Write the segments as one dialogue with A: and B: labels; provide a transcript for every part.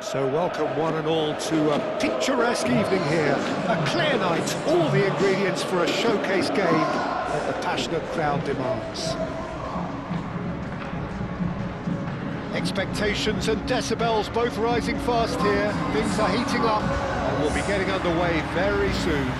A: So welcome one and all to a picturesque evening here. A clear night, all the ingredients for a showcase game that the passionate crowd demands. Expectations and decibels both rising fast here. Things are heating up and we'll be getting underway very soon.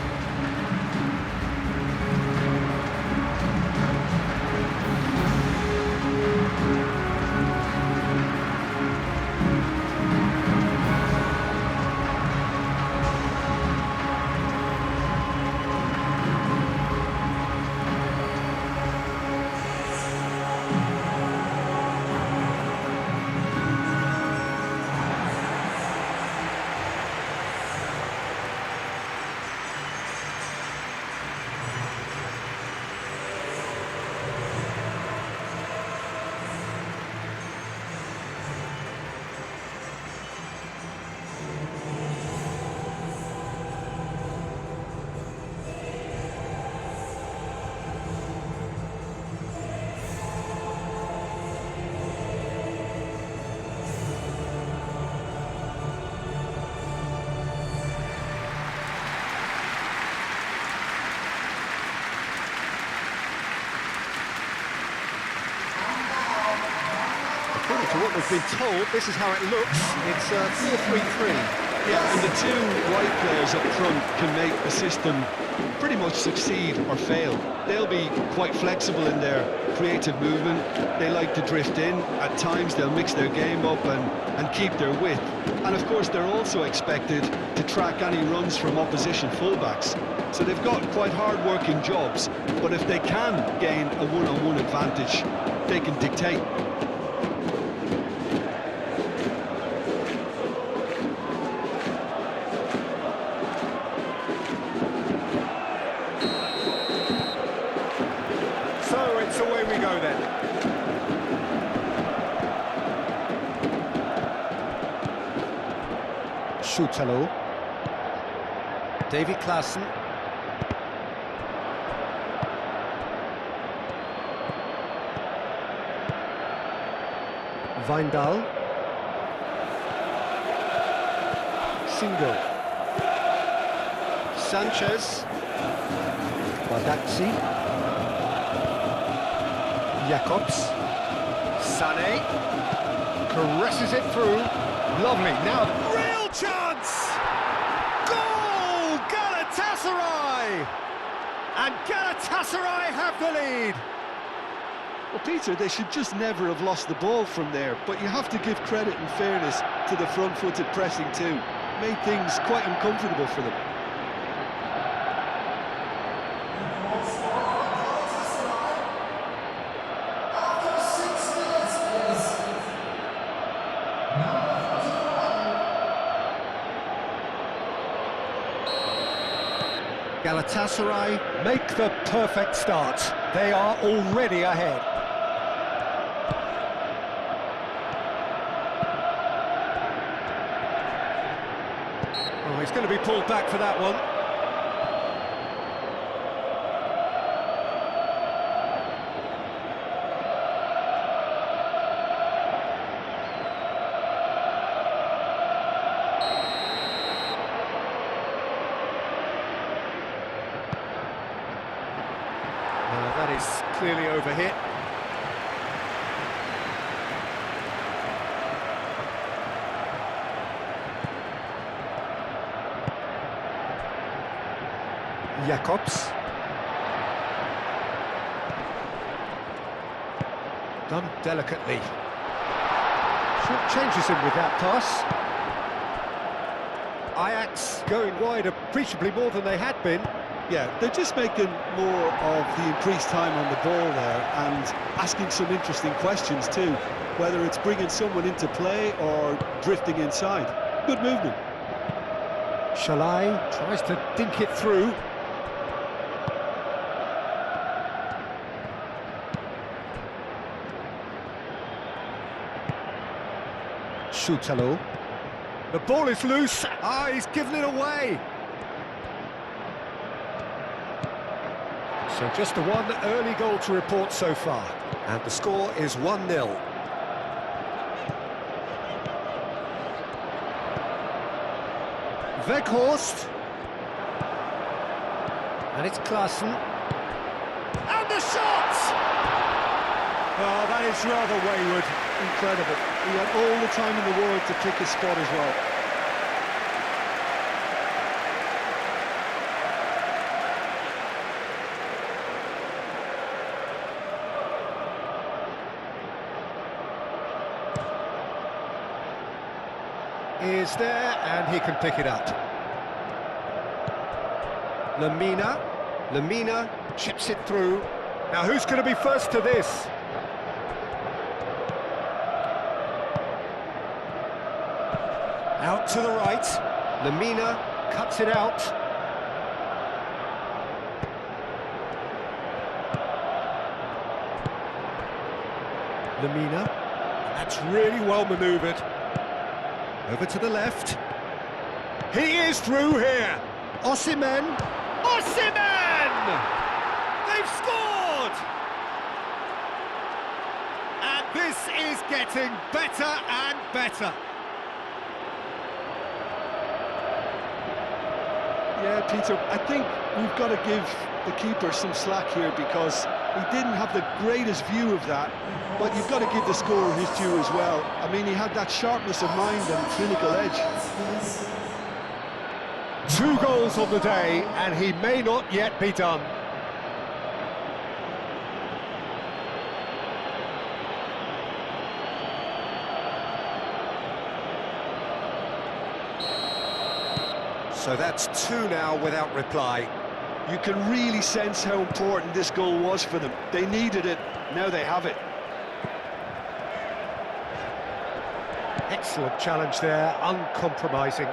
A: According to what we've been told, this is how it looks. It's 4-3-3.
B: Yeah, and the two wide players up front can make the system pretty much succeed or fail. They'll be quite flexible in their creative movement. They like to drift in. At times they'll mix their game up and keep their width. And of course they're also expected to track any runs from opposition fullbacks. So they've got quite hard-working jobs, but if they can gain a one-on-one advantage, they can dictate.
A: So it's away we go then. Schutalo. David Klaassen. Wijndal. Single. Sanchez. Bardakci. Jacobs. Sané. Caresses it through. Lovely. Now, real chance! Goal! Galatasaray! And Galatasaray have the lead.
B: Well, Peter, they should just never have lost the ball from there, but you have to give credit and fairness to the front-footed pressing too. Made things quite uncomfortable for them.
A: Galatasaray make the perfect start. They are already ahead. Oh, he's going to be pulled back for that one. That is clearly overhit. Jacobs. Done delicately. Short changes him with that pass. Ajax going wide appreciably more than they had been.
B: Yeah, they're just making more of the increased time on the ball there and asking some interesting questions too, whether it's bringing someone into play or drifting inside. Good movement.
A: Shalai tries to dink it through. Schutalo. The ball is loose. Ah, he's given it away. So just the one early goal to report so far. And the score is 1-0. Weghorst. And it's Klaassen. And the shot! Oh, that is rather wayward.
B: Incredible. He had all the time in the world to pick his spot as well.
A: Is there, and he can pick it up. Lemina chips it through. Now who's going to be first to this? Out to the right. Lemina cuts it out. Lemina. That's really well manoeuvred. Over to the left. He is through here. Osimhen. Osimhen! They've scored! And this is getting better and better.
B: Yeah, Peter, I think we've got to give the keeper some slack here because he didn't have the greatest view of that, but you've got to give the scorer his due as well. I mean, he had that sharpness of mind and clinical edge.
A: 2 goals on the day, and he may not yet be done. So that's 2 now without reply.
B: You can really sense how important this goal was for them. They needed it, now they have it.
A: Excellent challenge there, uncompromising.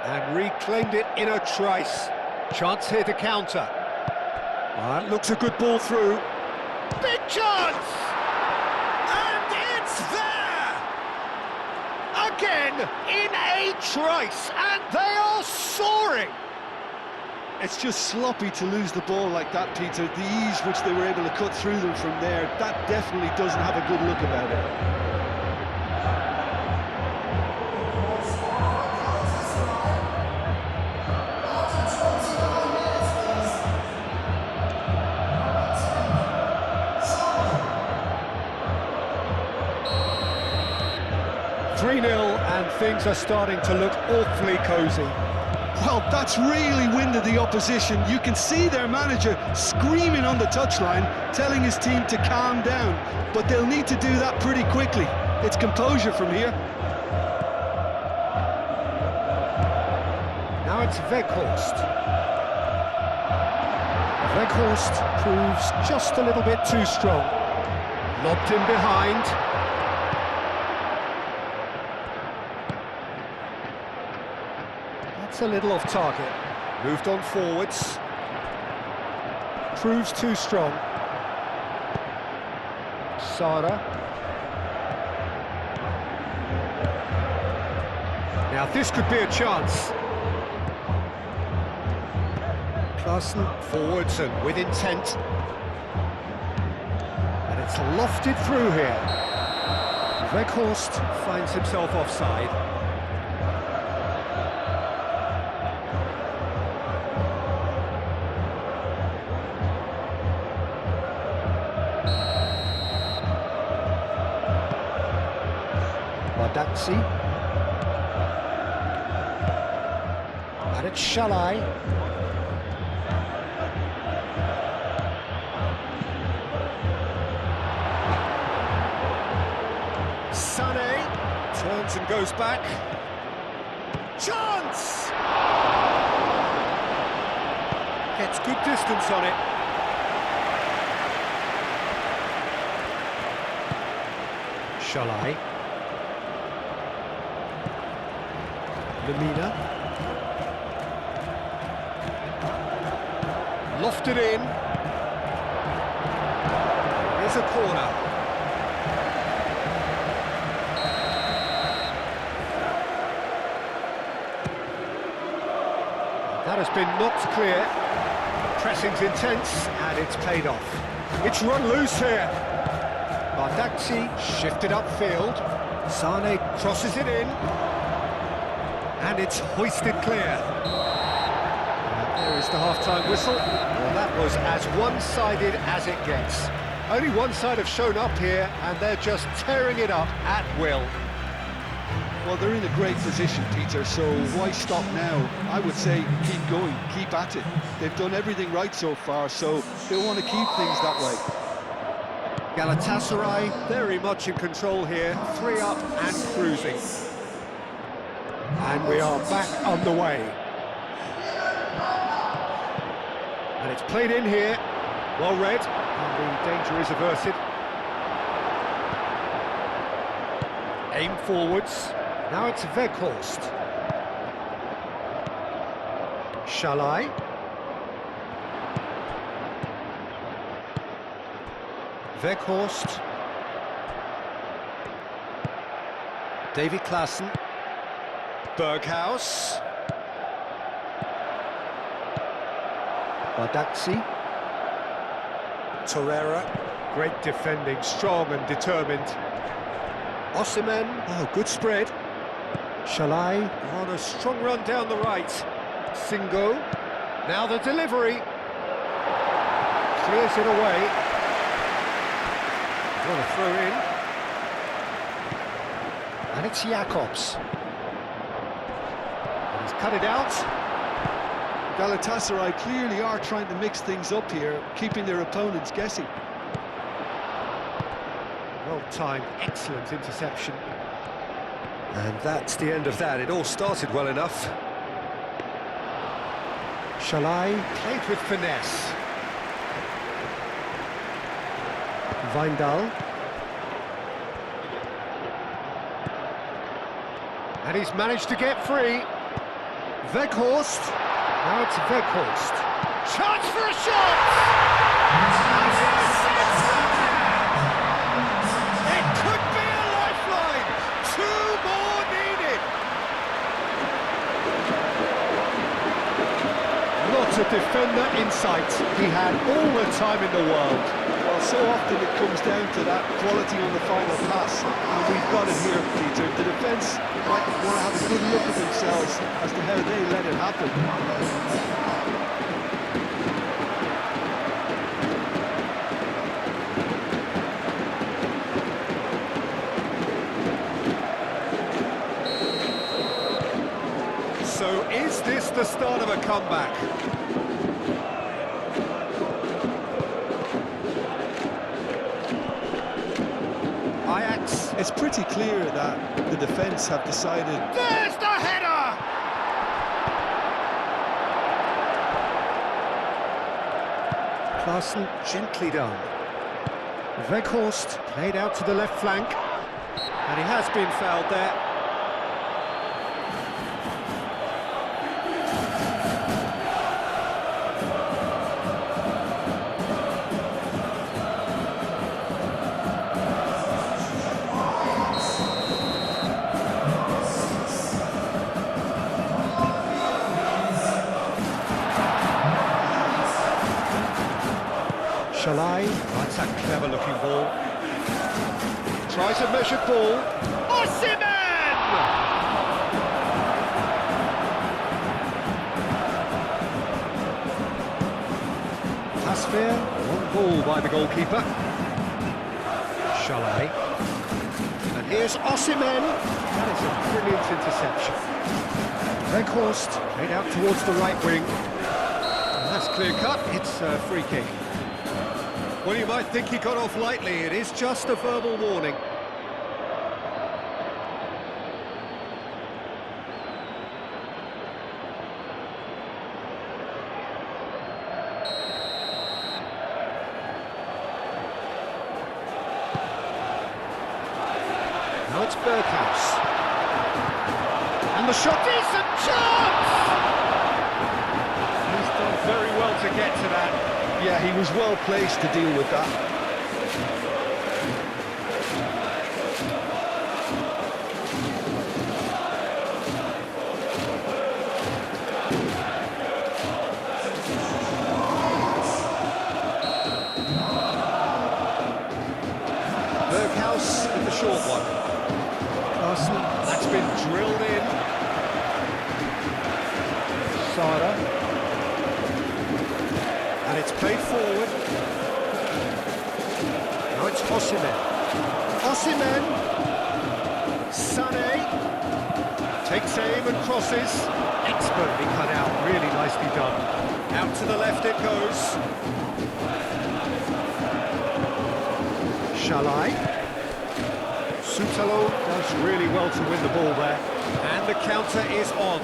A: And reclaimed it in a trice. Chance here to counter. That looks a good ball through. Big chance! And it's there! Again, in a trice, and they are soaring!
B: It's just sloppy to lose the ball like that, Peter. The ease which they were able to cut through them from there, that definitely doesn't have a good look about it.
A: 3-0, and things are starting to look awfully cosy.
B: Well, that's really winded the opposition. You can see their manager screaming on the touchline, telling his team to calm down. But they'll need to do that pretty quickly. It's composure from here.
A: Now it's Weghorst. Weghorst proves just a little bit too strong. Lobbed in behind. That's a little off target. Moved on forwards. Proves too strong. Sara. Now this could be a chance. Klaassen forwards and with intent. And it's lofted through here. Weghorst finds himself offside. Ajax. And it's Shalai. Sané turns and goes back. Chance! Gets good distance on it. Shalai. Lemina. Lofted in. Here's a corner. That has been knocked clear. Pressing's intense, and it's paid off. It's run loose here. Bardakci shifted upfield. Sané crosses it in. And it's hoisted clear. And there is the half-time whistle. Well, that was as one-sided as it gets. Only one side have shown up here, and they're just tearing it up at will.
B: Well, they're in a great position, Peter, so why stop now? I would say keep going, keep at it. They've done everything right so far, so they'll want to keep things that way.
A: Galatasaray very much in control here, 3 up and cruising. And we are back underway. And it's played in here, well read, and the danger is averted. Aim forwards. Now it's Weghorst. Shalai. Weghorst. David Klaassen. Berghaus. Badaxi. Torreira. Great defending, strong and determined. Osimhen. Oh, good spread. Shalai on a strong run down the right. Singo. Now the delivery. Clears it away. What a throw in. And it's Jacobs. And he's cut it out.
B: Galatasaray clearly are trying to mix things up here, keeping their opponents guessing.
A: Well-timed, excellent interception. And that's the end of that. It all started well enough. Shalai played with finesse. Wijndal. And he's managed to get free. Weghorst. Now it's Weghorst. Chance for a shot! It could be a lifeline! 2 more needed! Not a defender in sight. He had all the time in the world.
B: Well, so often it comes down to that quality on the final pass, and we've got it here, Peter. The defence might want to have a good look at themselves as to how they let it happen.
A: So is this the start of a comeback? Ajax.
B: It's pretty clear that the defence have decided...
A: There's the header! Klaassen gently done. Weghorst played out to the left flank. And he has been fouled there. Shalai, that's a clever-looking ball. Tries a measured ball. Osimhen! Pass fair, 1 ball by the goalkeeper. Shalai. And here's Osimhen. That is a brilliant interception. Weghorst played out towards the right wing. And that's clear cut, it's a free kick. Well, you might think he got off lightly. It is just a verbal warning. Now it's Berghaus. And the shot, decent chance! He's done very well to get to that.
B: Yeah, he was well placed to deal with that.
A: Berghaus with the short one. Klaassen, that's been drilled in. Played forward. Now it's Osimhen. Osimhen. Sané. Takes aim and crosses. Expertly cut out, really nicely done. Out to the left it goes. Shalai. Sutalo does really well to win the ball there. And the counter is on.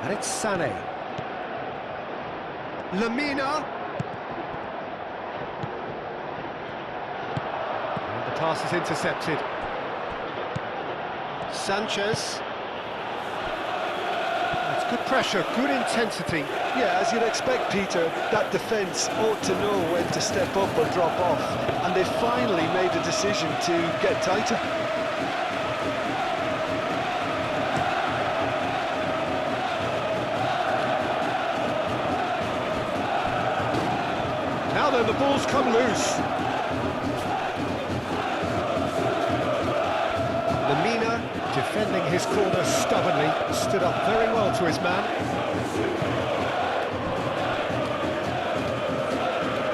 A: And it's Sané. Lamina. And the pass is intercepted. Sanchez. That's good pressure, good intensity.
B: Yeah, as you'd expect, Peter, that defence ought to know when to step up or drop off, and they finally made the decision to get tighter.
A: Now then, the ball's come loose. Lamina, defending his corner stubbornly, stood up very well to his man.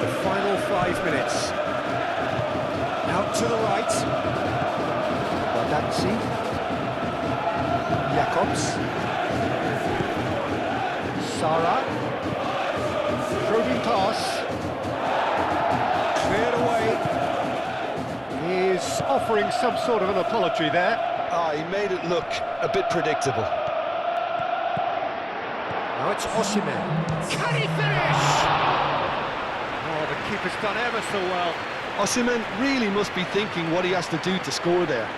A: The final 5 minutes. Out to the right. Badanzi. Jacobs. Sara. Probing pass. Cleared away. He's offering some sort of an apology there.
B: He made it look a bit predictable.
A: Now it's Osimhen. Can he finish? Oh, the keeper's done ever so well.
B: Osimhen really must be thinking what he has to do to score there.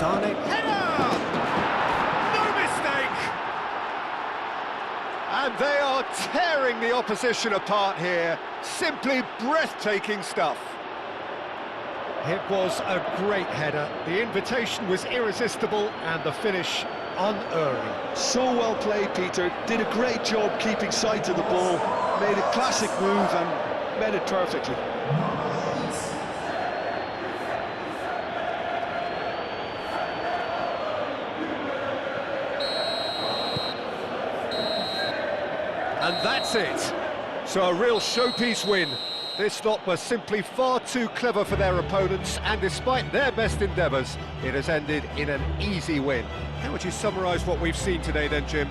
A: Sané, header! No mistake! And they are tearing the opposition apart here. Simply breathtaking stuff. It was a great header. The invitation was irresistible and the finish unerring.
B: So well played, Peter. Did a great job keeping sight of the ball. Made a classic move and made it perfectly.
A: And that's it. So a real showpiece win. This lot were simply far too clever for their opponents, and despite their best endeavours, it has ended in an easy win. How would you summarise what we've seen today then, Jim?